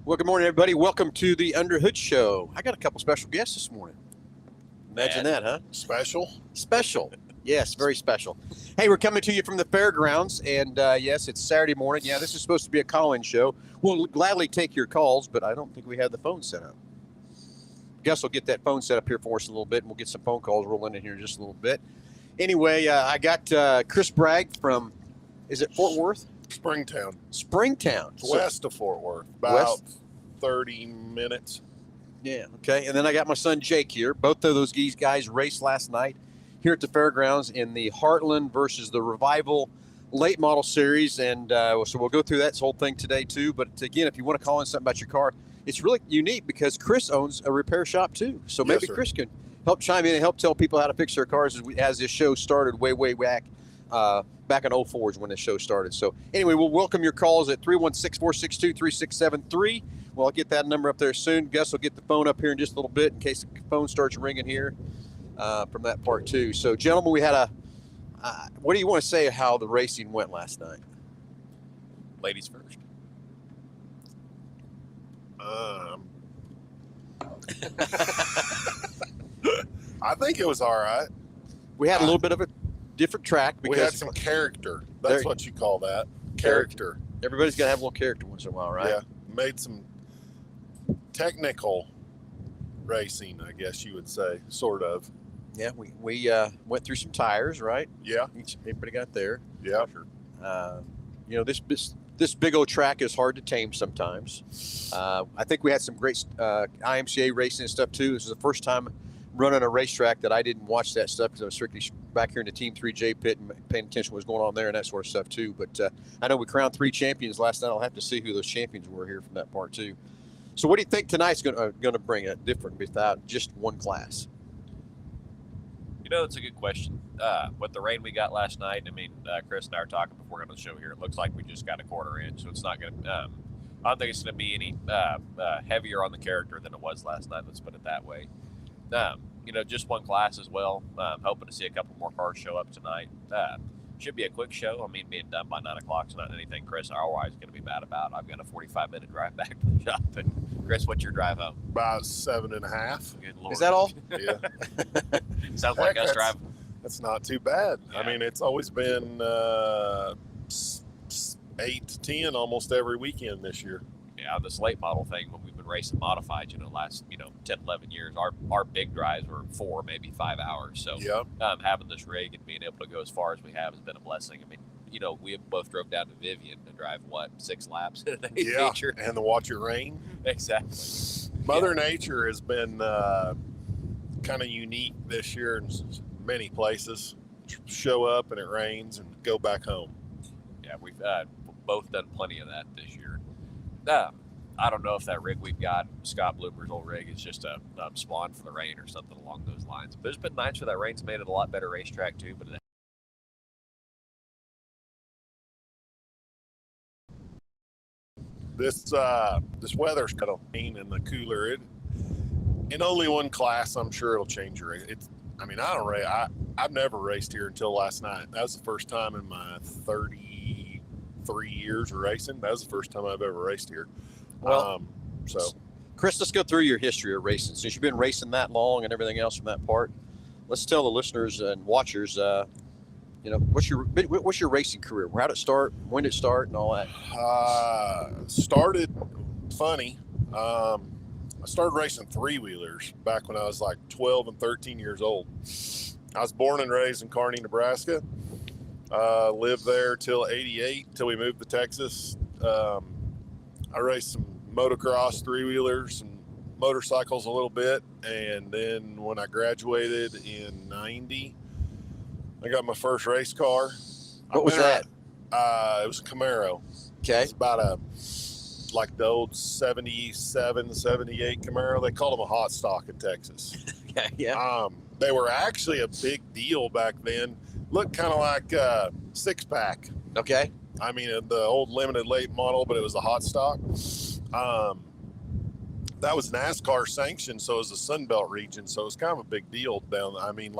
Well, good morning, everybody. Welcome to the Underhood Show. I got a couple special guests this morning. Imagine that, huh? Special? Special. Yes, very special. Hey, we're coming to you from the fairgrounds, and yes, it's Saturday morning. Yeah, this is supposed to be a call-in show. We'll gladly take your calls, but I don't think we have the phone set up. Gus will get that phone set up here for us a little bit, and we'll get some phone calls rolling in here in just a little bit. Anyway, I got Chris Bragg from, is it Fort Worth? Springtown. Springtown. West of Fort Worth. About 30 minutes. Yeah, okay. And then I got my son Jake here. Both of those guys raced last night here at the fairgrounds in the Heartland versus the Revival late model series. And so we'll go through that whole thing today too. But again, if you want to call in something about your car, it's really unique because Chris owns a repair shop too. So maybe Chris can help chime in and help tell people how to fix their cars as this show started way back. Back in 04 is when the show started. So anyway, we'll welcome your calls at 316-462-3673. Well, I'll get that number up there soon. Gus will get the phone up here in just a little bit in case the phone starts ringing here from that part too. So gentlemen, we had what do you want to say how the racing went last night? Ladies first. I think it was all right. We had a little bit of a different track because we had some character. That's what you call that. Character. Everybody's got to have a little character once in a while, right? Yeah. Made some technical racing, I guess you would say, sort of. Yeah, we went through some tires, right? Yeah. Everybody got there. Yeah. You know, this big old track is hard to tame sometimes. I think we had some great IMCA racing and stuff too. This is the first time running a racetrack that I didn't watch that stuff because I was strictly back here in the Team 3J pit and paying attention to what was going on there and that sort of stuff too. But I know we crowned 3 champions last night. I'll have to see who those champions were here from that part too. So what do you think tonight's going to bring it different without just one class? You know, it's a good question. With the rain we got last night, I mean, Chris and I are talking before going to the show here. It looks like we just got a quarter inch, so it's not going to. I don't think it's going to be any heavier on the character than it was last night. Let's put it that way. You know, just one class as well. Hoping to see a couple more cars show up tonight. Should be a quick show. I mean, being done by 9 o'clock is not anything Chris otherwise going to be mad about. I've got a 45-minute drive back to the shop. And Chris, what's your drive home? About 7.5. Good Lord. Is that all? Yeah. Sounds like us driving. That's not too bad. Yeah. I mean, it's always been 8 to 10 almost every weekend this year. Yeah, this late model thing, when we've been racing modified, last 10, 11 years, our big drives were 4, maybe 5 hours. So having this rig and being able to go as far as we have has been a blessing. I mean, we both drove down to Vivian to drive 6 laps in a feature. And to watch it rain. Exactly. Mother Nature has been kind of unique this year in many places. Show up and it rains and go back home. Yeah, we've both done plenty of that this year. I don't know if that rig we've got, Scott Bloomer's old rig, is just a spawn for the rain or something along those lines. But there's been nights where that rain's made it a lot better racetrack too. But this weather's kind of mean and the cooler. In only one class, I'm sure it'll change your race. I've never raced here until last night. That was the first time in my 33 years of racing. That was the first time I've ever raced here. Well, Chris, let's go through your history of racing. Since you've been racing that long and everything else from that part, let's tell the listeners and watchers, what's your racing career? How did it start? When did it start and all that? Started funny. I started racing 3-wheelers back when I was like 12 and 13 years old. I was born and raised in Kearney, Nebraska. Lived there till 88, till we moved to Texas. I raced some motocross 3-wheelers and motorcycles a little bit. And then when I graduated in 90, I got my first race car. What was that? It was a Camaro. Okay. It's about like the old 77, 78 Camaro. They called them a hot stock in Texas. Yeah. They were actually a big deal back then. Looked kind of like a 6-pack. Okay. I mean, the old limited late model, but it was a hot stock. That was NASCAR sanctioned, so it was a Sunbelt region, so it was kind of a big deal down. I mean,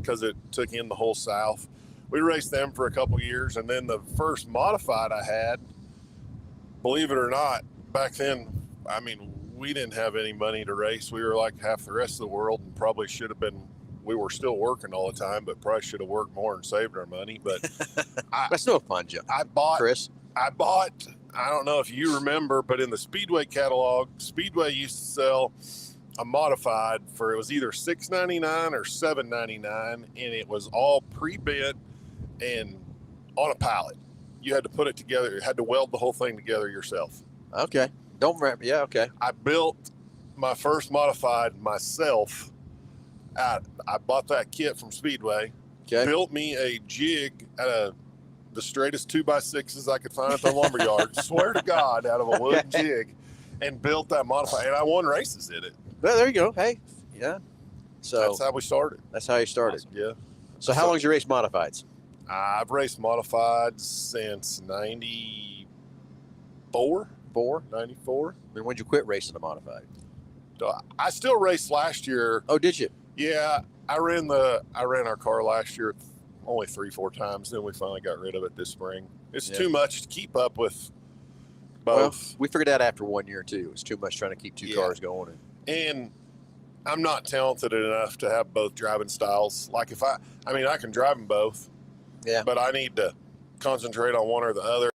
because it took in the whole South. We raced them for a couple years, and then the first modified I had, believe it or not, back then I mean, we didn't have any money to race. We were like half the rest of the world, and probably should have been. We were still working all the time, but probably should have worked more and saved our money. But That's no fun, Joe. I bought. Chris. I don't know if you remember, but in the Speedway catalog, Speedway used to sell a modified for, it was either $6.99 or $7.99, and it was all pre-bent and on a pallet. You had to put it together. You had to weld the whole thing together yourself. Okay. Don't remember. Yeah. Okay. I built my first modified myself. I bought that kit from Speedway. Okay. Built me a jig at the straightest 2x6s I could find at the lumber yard. Swear to God, out of a wooden jig, and built that modified. And I won races in it. Well, there you go. Hey. Yeah. So that's how we started. That's how you started. Awesome. Yeah. So how long did you race modifieds? I've raced modifieds since 94. 94. Then when'd you quit racing a modified? I still raced last year. Oh, did you? Yeah, I ran our car last year only 3-4 times. Then we finally got rid of it this spring. It's too much to keep up with both. Well, we figured out after 1 year too. It was too much trying to keep two cars going. And I'm not talented enough to have both driving styles. Like I can drive them both. Yeah. But I need to concentrate on one or the other.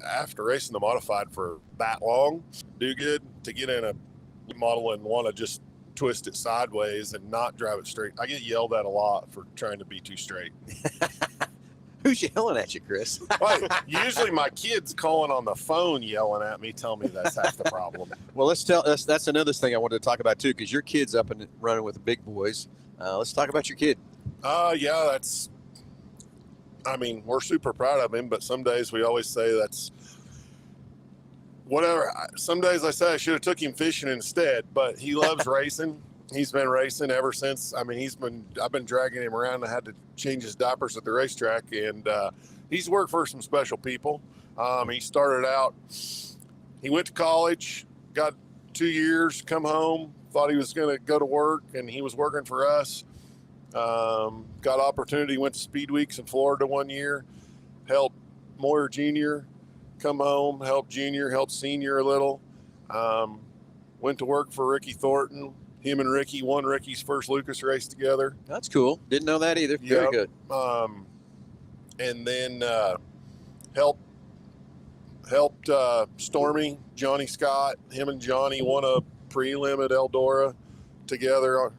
After racing the modified for that long, do good to get in a model and want to just twist it sideways and not drive it straight. I get yelled at a lot for trying to be too straight. Who's yelling at you, Chris? Well, usually my kids calling on the phone yelling at me tell me that's half the problem. Well, that's another thing I wanted to talk about too, because your kid's up and running with the big boys. Let's talk about your kid. Yeah, we're super proud of him, but some days we always say that's whatever. Some days I say I should have took him fishing instead, but he loves racing. He's been racing ever since. I've been dragging him around. I had to change his diapers at the racetrack, and he's worked for some special people. He started out, he went to college, got 2 years, come home, thought he was going to go to work, and he was working for us. Got opportunity, went to Speed Weeks in Florida 1 year, helped Moyer Jr. come home, helped Junior, helped Senior a little. Went to work for Ricky Thornton. Him and Ricky won Ricky's first Lucas race together. That's cool. Didn't know that either. Very good. And then helped Stormy, Johnny Scott. Him and Johnny won a prelim at Eldora together.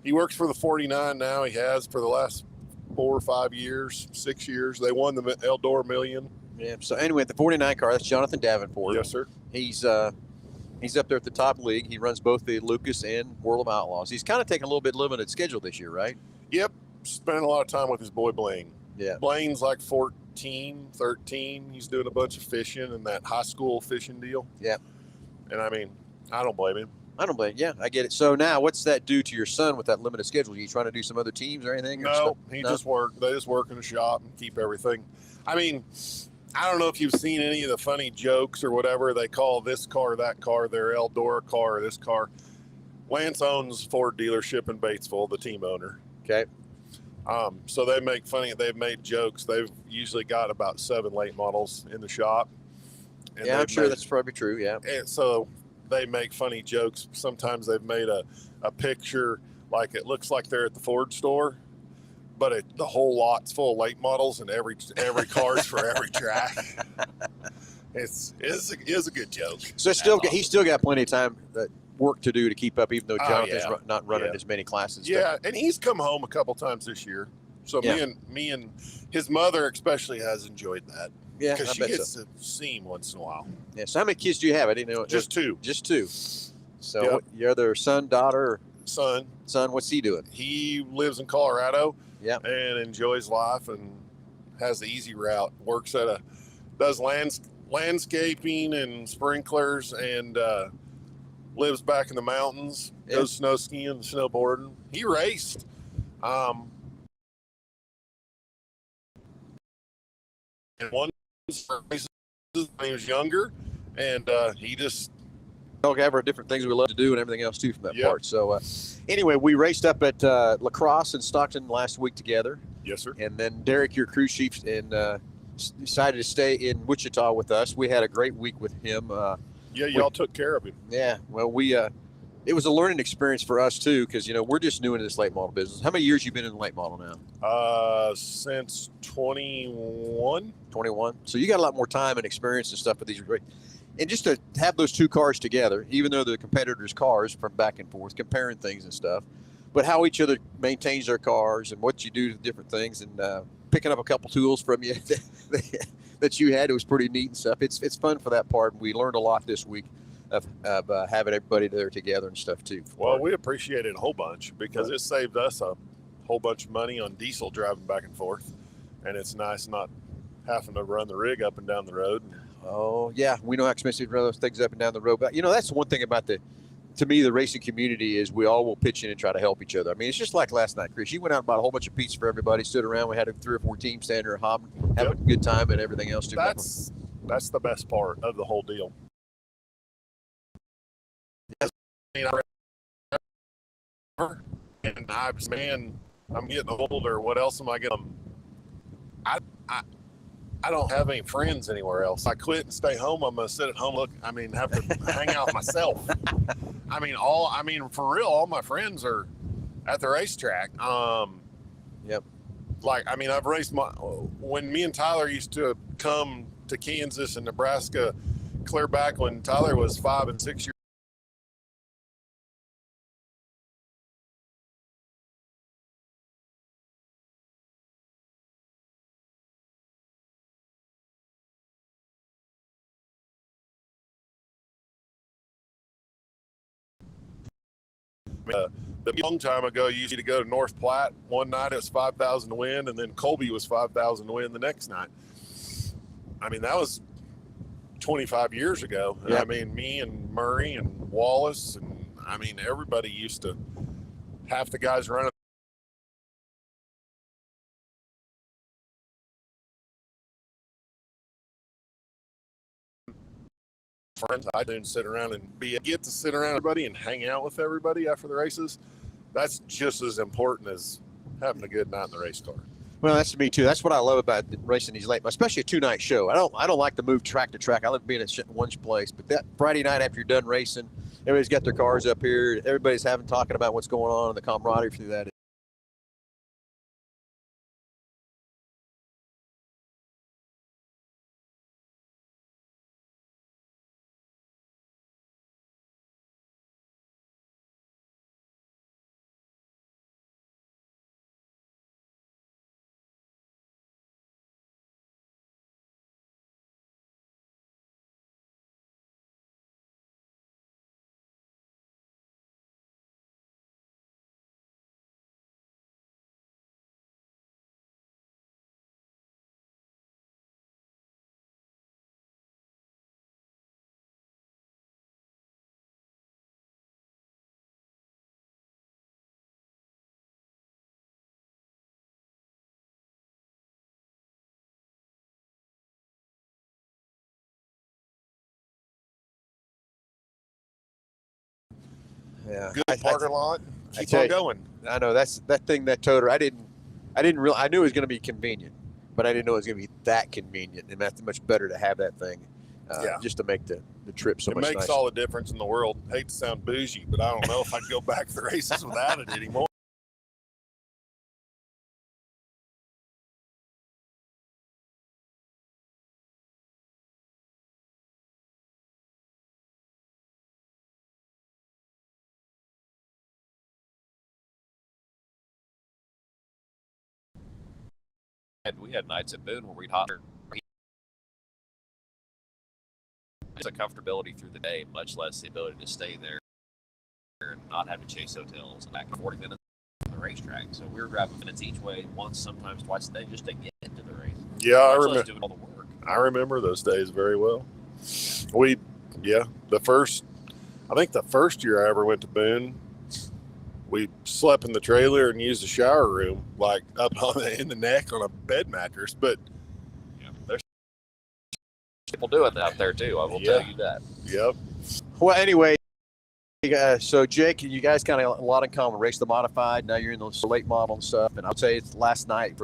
He works for the 49 now. He has for the last 4 or 5 years, 6 years. They won the Eldora Million. Yeah. So anyway, the 49 car, that's Jonathan Davenport. Yes, sir. He's up there at the top league. He runs both the Lucas and World of Outlaws. He's kind of taking a little bit limited schedule this year, right? Yep. Spending a lot of time with his boy Blaine. Yeah. Blaine's like 14, 13. He's doing a bunch of fishing and that high school fishing deal. Yeah. And I don't blame him. I don't blame. Yeah, I get it. So now, what's that do to your son with that limited schedule? Are you trying to do some other teams or anything? No, just work. They just work in the shop and keep everything. I don't know if you've seen any of the funny jokes or whatever. They call this car, that car, their Eldora car, or this car. Lance owns Ford dealership in Batesville, the team owner. Okay. So they make funny. They've made jokes. They've usually got about 7 late models in the shop. And yeah, I'm sure that's probably true. Yeah. And so they make funny jokes. Sometimes they've made a picture like it looks like they're at the Ford store, but the whole lot's full of late models and every car's for every track. It's a good joke. So he's still got plenty of time, work to do to keep up, even though Jonathan's not running as many classes. Yeah, and he's come home a couple times this year. So me and his mother especially has enjoyed that. Yeah, because she gets to see him once in a while. Yeah. So how many kids do you have? I didn't know. Just 2. Just 2. So what, your other son, daughter? Son. What's he doing? He lives in Colorado. Yeah. And enjoys life and has the easy route. Works does landscaping and sprinklers and lives back in the mountains. Yeah. Goes snow skiing and snowboarding. He raced. And one races when he was younger, and he just all have our different things we love to do and everything else too from that Yep. part. So anyway, we raced up at La Crosse in Stockton last week together. yes, sir. And then Derek, your crew chief, decided to stay in Wichita with us. We had a great week with him. Yeah, y'all took care of him. Yeah, well, it was a learning experience for us too, because we're just new into this late model business. How many years you been in the late model now? Since 21. 21. So you got a lot more time and experience and stuff with these. And just to have those two cars together, even though they're competitors' cars from back and forth, comparing things and stuff, but how each other maintains their cars and what you do to different things, and picking up a couple tools from you that you had, it was pretty neat and stuff. It's fun for that part. We learned a lot this week of having everybody there together and stuff too. Well, we appreciate it a whole bunch because it saved us a whole bunch of money on diesel driving back and forth, and it's nice not having to run the rig up and down the road. Oh yeah, we know how expensive to run those things up and down the road. But that's one thing about to me, the racing community is we all will pitch in and try to help each other. I mean, it's just like last night, Chris. You went out and bought a whole bunch of pizza for everybody, stood around. We had 3 or 4 teams standing there, having a good time and everything else too. That's the best part of the whole deal. And I'm getting older. What else am I gonna? I don't have any friends anywhere else. I quit and stay home. I'm gonna sit at home. Have to hang out with myself. For real, all my friends are at the racetrack. Yep. I've raced when me and Tyler used to come to Kansas and Nebraska, clear back when Tyler was 5 and 6 years. A long time ago, you used to go to North Platte. One night it was 5,000 to win, and then Colby was 5,000 to win the next night. That was 25 years ago. Yeah. Me and Murray and Wallace, and everybody used to, half the guys running. Friends, I didn't sit around and get to sit around everybody and hang out with everybody after the races. That's just as important as having a good night in the race car. Well, that's me too. That's what I love about racing these late, especially a 2-night show. I don't like to move track to track. I like being in one place. But that Friday night after you're done racing, everybody's got their cars up here. Everybody's talking about what's going on, and the camaraderie through that. Yeah. Good parking lot. Keep tell on you, going. I know that toter. I didn't really. I knew it was going to be convenient, but I didn't know it was going to be that convenient, and that's much better to have that thing, just to make the trip so much nicer. It makes all the difference in the world. Hate to sound bougie, but I don't know if I'd go back to the races without it anymore. We had nights at Boone where we'd hot. It's a comfortability through the day, much less the ability to stay there and not have to chase hotels and back 40 minutes to the racetrack. So we were driving minutes each way, once, sometimes twice a day, just to get to the race. Yeah, I remember doing all the work. I remember those days very well. I think the first year I ever went to Boone, we slept in the trailer and used the shower room, like up in the neck on a bed mattress. But yeah, there's people doing that out there too. I will tell you that. Yep. Well, anyway, so Jake, you guys kind of a lot in common. Race the modified. Now you're in the late model and stuff. And I'll say it's last night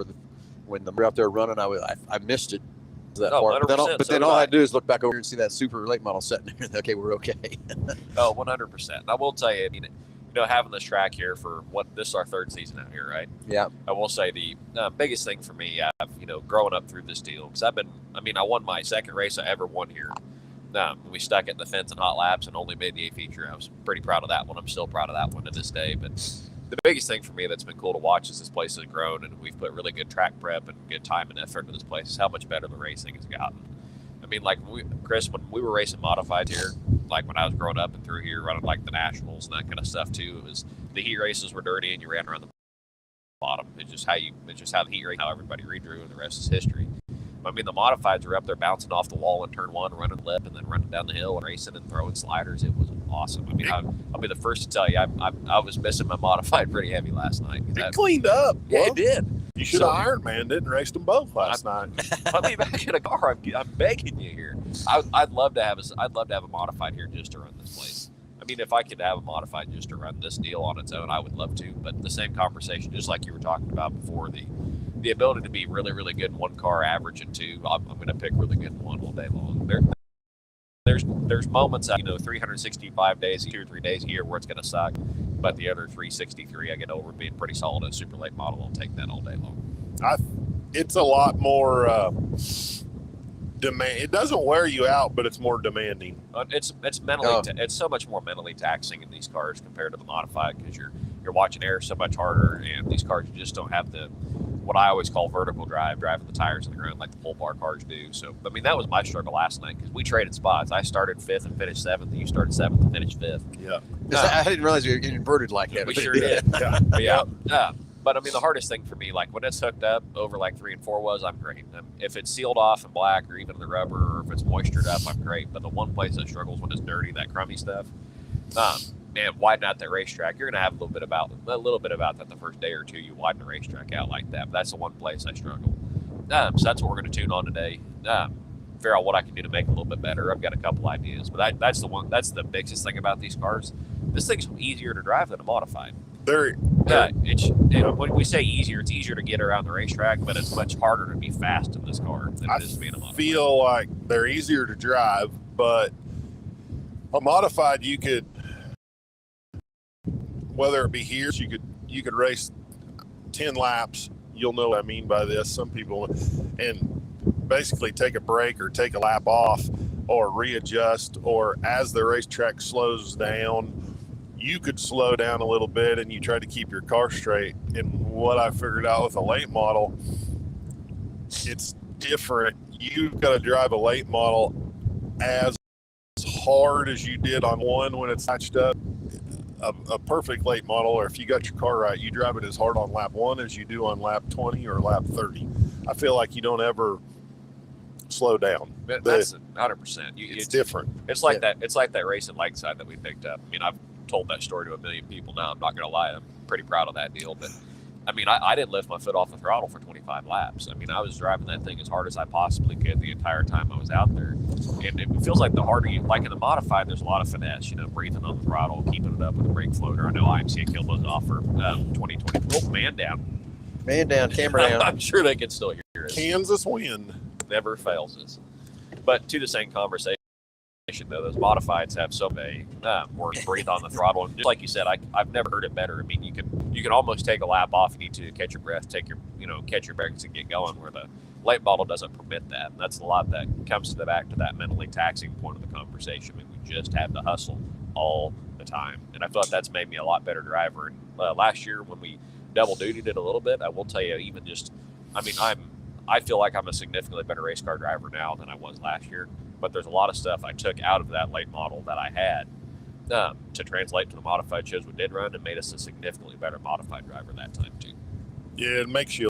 when we were out there running, I missed it. That part. But then all I do is look back over and see that super late model sitting there. Okay, we're okay. 100%. I will tell you, I mean, having this track here for this is our third season out here, right? Yeah. I will say the biggest thing for me, growing up through this deal, because I won my second race I ever won here. We stuck at the fence in hot laps and only made the A feature. I was pretty proud of that one. I'm still proud of that one to this day. But the biggest thing for me that's been cool to watch is this place has grown, and we've put really good track prep and good time and effort into this place. Is how much better the racing has gotten. I mean, like Chris, when we were racing modified here, like when I was growing up and through here running like the nationals and that kind of stuff too, it was the heat races were dirty and you ran around the bottom. It's just how the heat race, how everybody redrew, and the rest is history. I mean, the modifieds were up there bouncing off the wall in turn one, running lip, and then running down the hill and racing and throwing sliders. It was awesome. I mean, I'll be the first to tell you, I was missing my modified pretty heavy last night. It cleaned up. Yeah, it did. You should have Iron Man did and raced them both last night. Put me back in a car. I'm begging you here. I'd love to have a modified here just to run this place. I mean, if I could have a modified just to run this deal on its own, I would love to. But the same conversation, just like you were talking about before, the ability to be really, really good in one car, average in two, I'm going to pick really good in one all day long. There's moments, 365 days, 2 or 3 days a year where it's going to suck, but the other 363, I get over being pretty solid. A super late model, I'll take that all day long. It's a lot more demand. It doesn't wear you out, but it's more demanding. It's mentally, it's so much more mentally taxing in these cars compared to the modified, because you're watching air so much harder, and these cars just don't have what I always call vertical drive, driving the tires in the ground like the pull bar cars do. So, I mean, that was my struggle last night because we traded spots. I started 5th and finished 7th. You started 7th and finished 5th. Yeah. I didn't realize you were inverted like that. We sure did. Yeah. But I mean, the hardest thing for me, like when it's hooked up over like 3 and 4 I'm great. If it's sealed off and black, or even the rubber, or if it's moistured up, I'm great. But the one place that struggles when it's dirty, that crummy stuff, man, widen out that racetrack. You're going to have a little bit about that the first day or two. You widen the racetrack out like that. But that's the one place I struggle. So that's what we're going to tune on today. Figure out what I can do to make it a little bit better. I've got a couple ideas, but that's the biggest thing about these cars. This thing's easier to drive than a modified. When we say easier, it's easier to get around the racetrack, but it's much harder to be fast in this car than it is being a modified. I feel like they're easier to drive, but a modified you could, whether it be here, you could race 10 laps. You'll know what I mean by this. Some people, and basically take a break or take a lap off or readjust, or as the racetrack slows down, you could slow down a little bit and you try to keep your car straight. And what I figured out with a late model, it's different. You've got to drive a late model as hard as you did on one when it's latched up. A perfect late model, or if you got your car right, you drive it as hard on lap 1 as you do on lap 20 or lap 30. I feel like you don't ever slow down. That's 100%. It's different. It's like that. It's like that race at Lakeside that we picked up. I mean, I've told that story to a million people now. I'm not going to lie. I'm pretty proud of that deal. But I mean, I didn't lift my foot off the throttle for 25 laps. I mean, I was driving that thing as hard as I possibly could the entire time I was out there. And it feels like the harder you, like in the modified, there's a lot of finesse, breathing on the throttle, keeping it up with the brake floater. I know IMC killed those off for 2020. Oh, man down. Man down, camera down. I'm sure they can still hear us. Kansas win. Never fails us. But to the same conversation, though, those modifieds have so many where you breathe on the throttle, and just like you said, I've never heard it better. I mean, you can almost take a lap off. You need to catch your breath, catch your brakes and get going. Where the late model doesn't permit that, and that's a lot that comes back to that mentally taxing point of the conversation. I mean, we just have to hustle all the time, and I feel like that's made me a lot better driver. And last year when we double dutied it a little bit, I will tell you, I feel like I'm a significantly better race car driver now than I was last year. But there's a lot of stuff I took out of that late model that I had to translate to the modified shows we did run, and made us a significantly better modified driver that time too. Yeah, it makes you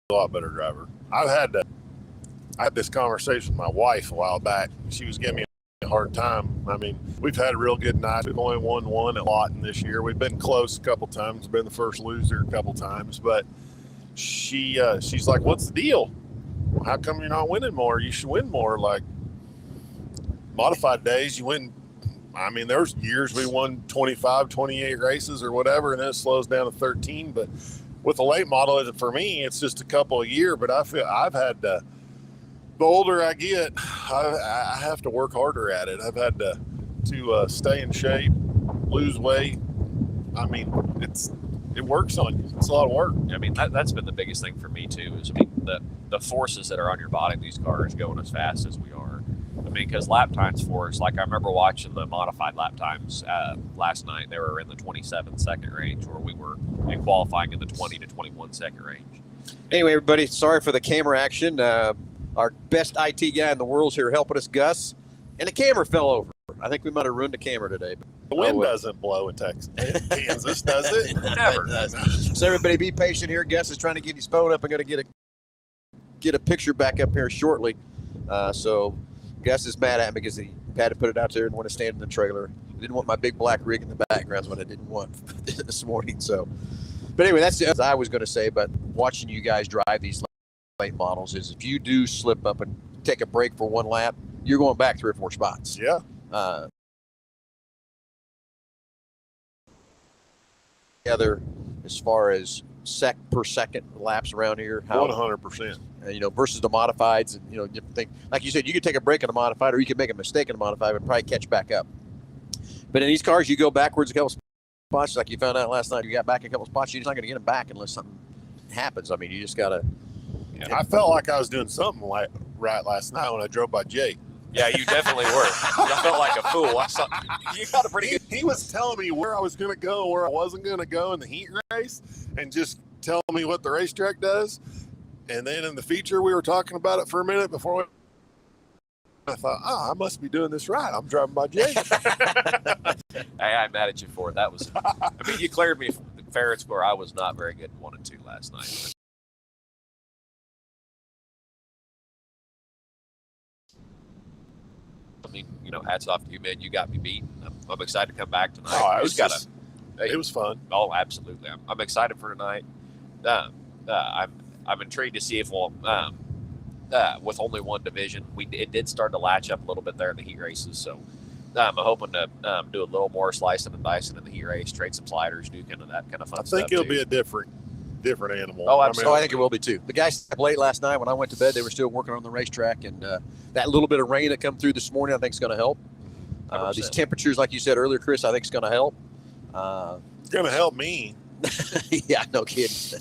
a lot better driver. I had this conversation with my wife a while back. She was giving me a hard time. I mean, we've had a real good night. We've only won one at Lawton this year. We've been close a couple times, been the first loser a couple times, but she's like, "What's the deal? How come you're not winning more? You should win more." Like, modified days, you win. I mean, there's years we won 25, 28 races or whatever, and then it slows down to 13. But with the late model, for me, it's just a couple a year. But I feel I've had to, the older I get, I have to work harder at it. I've had to stay in shape, lose weight. I mean, it works on you. It's a lot of work. I mean, that's been the biggest thing for me too. Is, I mean, the forces that are on your body, these cars going as fast as we are. I mean, because lap times for us, like I remember watching the modified lap times last night. They were in the 27-second range, where we were in qualifying in the 20 to 21-second range. Anyway, everybody, sorry for the camera action. Our best IT guy in the world's here helping us, Gus, and the camera fell over. I think we might have ruined the camera today. The wind doesn't blow in Texas. Kansas, does it? Never. So everybody be patient here. Gus is trying to get his phone up. I'm going to get a picture back up here shortly. So Gus is mad at me because he had to put it out there and want to stand in the trailer. He didn't want my big black rig in the background is what I didn't want this morning. So, but anyway, that's as I was going to say. But watching you guys drive these late models is if you do slip up and take a break for one lap, you're going back 3 or 4 spots. Yeah. Together as far as per second laps around here, how 100%. Versus the modifieds, and different thing. Like you said, you could take a break in a modified, or you could make a mistake in a modified and probably catch back up. But in these cars, you go backwards a couple spots, like you found out last night. You got back a couple spots, you're just not going to get them back unless something happens. I mean, you just got to. I felt like I was doing something right last night when I drove by Jake. Yeah, you definitely were. I felt like a fool. You got a pretty good. He was telling me where I was going to go, where I wasn't going to go in the heat race, and just telling me what the racetrack does. And then in the feature, we were talking about it for a minute before I thought, I must be doing this right. I'm driving by Jake. Hey, I'm mad at you for it. That was, I mean, you cleared me fair and square. I was not very good in 1 and 2 last night. I mean, hats off to you, man. You got me beat. I'm excited to come back tonight. It was fun. Oh, absolutely. I'm excited for tonight. I'm intrigued to see if we'll, with only one division, it did start to latch up a little bit there in the heat races. So I'm hoping to do a little more slicing and dicing in the heat race, trade some sliders, do kind of that kind of fun stuff. I think it'll be a different animal. Oh, absolutely. I think it will be too. The guys slept late last night. When I went to bed, they were still working on the racetrack, and that little bit of rain that come through this morning, I think is going to help. These temperatures, like you said earlier, Chris, I think is going to help. It's going to help me. Yeah, no kidding.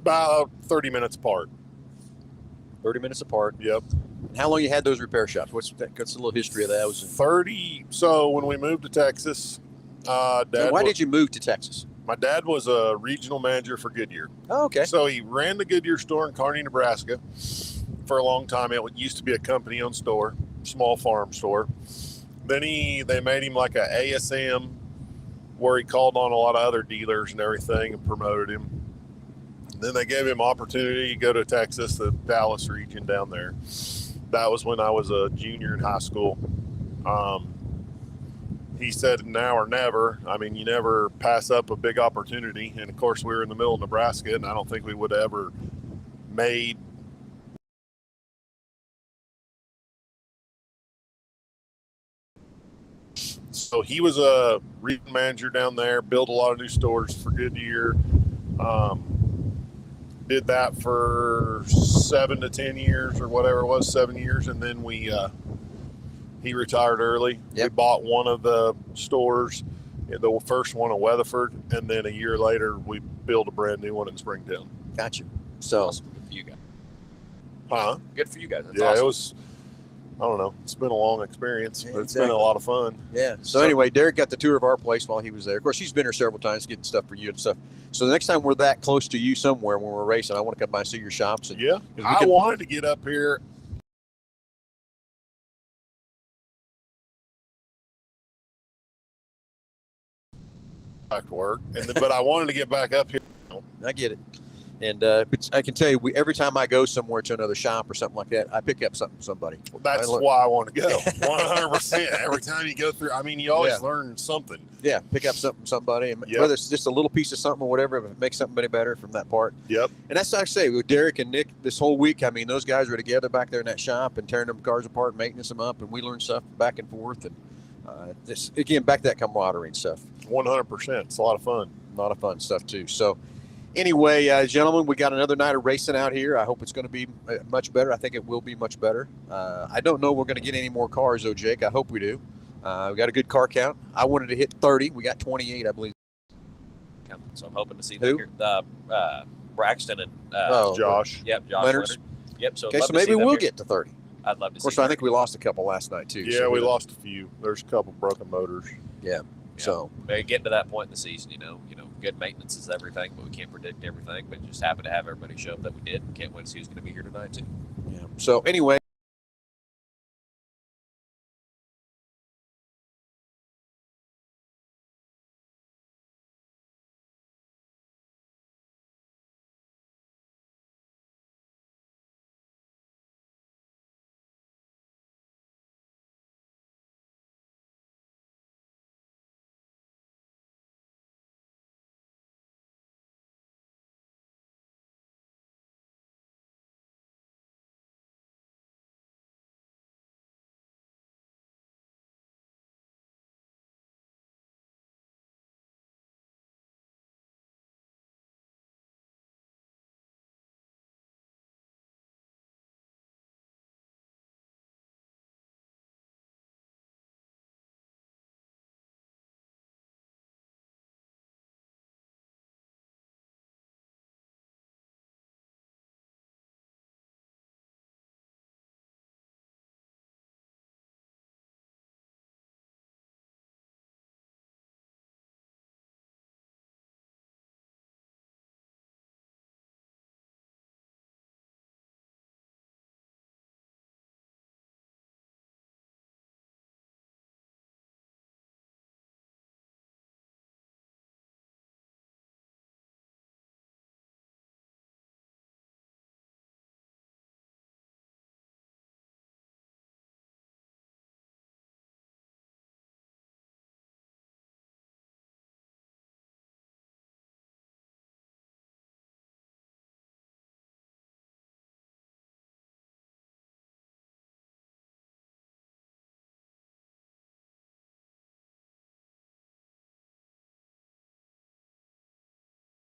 About 30 minutes apart. 30 minutes apart. Yep. And how long you had those repair shops? What's a little history of that? That was 30. So when we moved to Texas, why did you move to Texas? My dad was a regional manager for Goodyear. Oh, okay. So he ran the Goodyear store in Kearney, Nebraska for a long time. It used to be a company-owned store, small farm store. Then they made him like a ASM where he called on a lot of other dealers and everything and promoted him. Then they gave him opportunity to go to Texas, the Dallas region down there. That was when I was a junior in high school. He said now or never. I mean, you never pass up a big opportunity. And, of course, we were in the middle of Nebraska, and I don't think we would have ever made So he was a regional manager down there, built a lot of new stores for Goodyear. Did that for 7 to 10 years or whatever it was, 7 years. And then he retired early. Yep. We bought one of the stores, the first one in Weatherford. And then a year later, we built a brand new one in Springtown. Gotcha. So Awesome. Good for you guys. Huh? Good for you guys. That's Yeah, awesome. it was I don't know. It's been a long experience, Yeah, but it's been a exactly. lot of fun. Yeah. So anyway, Derek got the tour of our place while he was there. Of course, he's been here several times getting stuff for you and stuff. So the next time we're that close to you somewhere when we're racing, I want to come by and see your shops. And, Yeah, I wanted to get up here. Back to work, but I wanted to get back up here. I get it. And I can tell you, every time I go somewhere to another shop or something like that, I pick up something from somebody. That's why I want to go. 100%. Every time you go through, I mean, you always learn something. Yeah, pick up something from somebody, and Yep. whether it's just a little piece of something or whatever, if it makes something any better from that part. Yep. And that's what I say with Derek and Nick this whole week. I mean, those guys were together back there in that shop and tearing them cars apart, and maintenance them up, and we learned stuff back and forth. And this again, back to that camaraderie and stuff. 100%. It's a lot of fun. A lot of fun stuff too. So. Anyway, gentlemen, we got another night of racing out here. I hope it's going to be much better. I think it will be much better. I don't know we're going to get any more cars, though, Jake. I hope we do. We got a good car count. I wanted to hit 30. We got 28, I believe. So I'm hoping to see Who? Braxton and Josh. Yep, Josh Leonard's? Leonard. Yep. So Okay, I'd love so to see maybe them we'll here. get to 30. I'd love to Of see. course, I think we lost a couple last night, too. Yeah, so we lost a few. There's a couple broken motors. Yeah. So maybe getting to that point in the season, good maintenance is everything, but we can't predict everything. But just happen to have everybody show up that we did. Can't wait to see who's going to be here tonight too. yeah. So anyway.